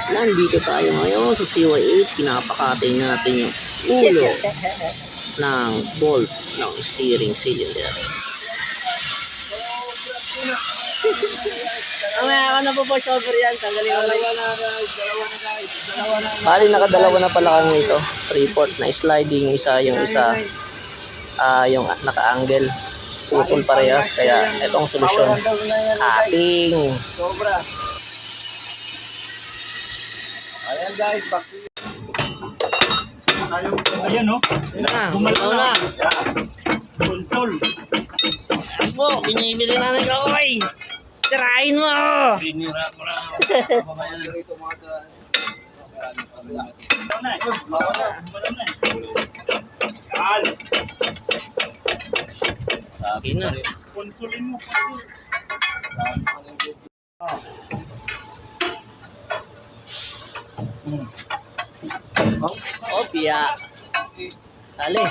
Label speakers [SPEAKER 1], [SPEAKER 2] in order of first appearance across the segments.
[SPEAKER 1] Nandito tayo ngayon sa CY8. Pinapakatay natin yung ulo ng bolt ng steering cylinder.
[SPEAKER 2] Ano po voice over yan? Tanggalin mo lang.
[SPEAKER 1] Bali, nakadalawa na pala kami ito. 3/4 na sliding. Isa yung yung naka-angle. Putol parehas. Kaya itong solusyon. Ating.
[SPEAKER 2] Sobra. Ayan guys, back to you. Ayan no?
[SPEAKER 1] Gumalaw na.
[SPEAKER 2] Console.
[SPEAKER 1] Ayan po, binibili na ng kaway. Tirahin mo!
[SPEAKER 2] Binira ko lang.
[SPEAKER 1] Sabi na.
[SPEAKER 2] Konsulin mo.
[SPEAKER 1] Opya. Dali.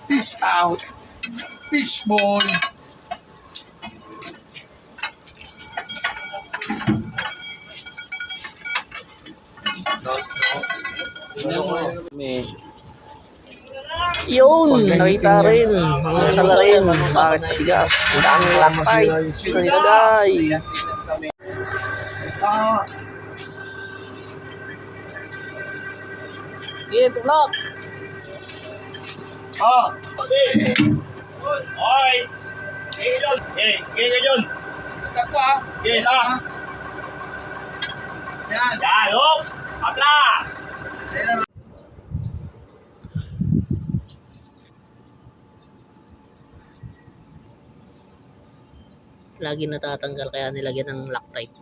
[SPEAKER 3] Peace out. Fish boy.
[SPEAKER 1] Yun, nakita rin. Ang salarin. Bakit patigas? Ang daming loctite. Ito nilagay. Sige, tulak.
[SPEAKER 2] Hoy! Gilon! Gilon! Gilas! Yan! Hop! Atras!
[SPEAKER 1] Lagi natatanggal kaya nilagyan ng loctite.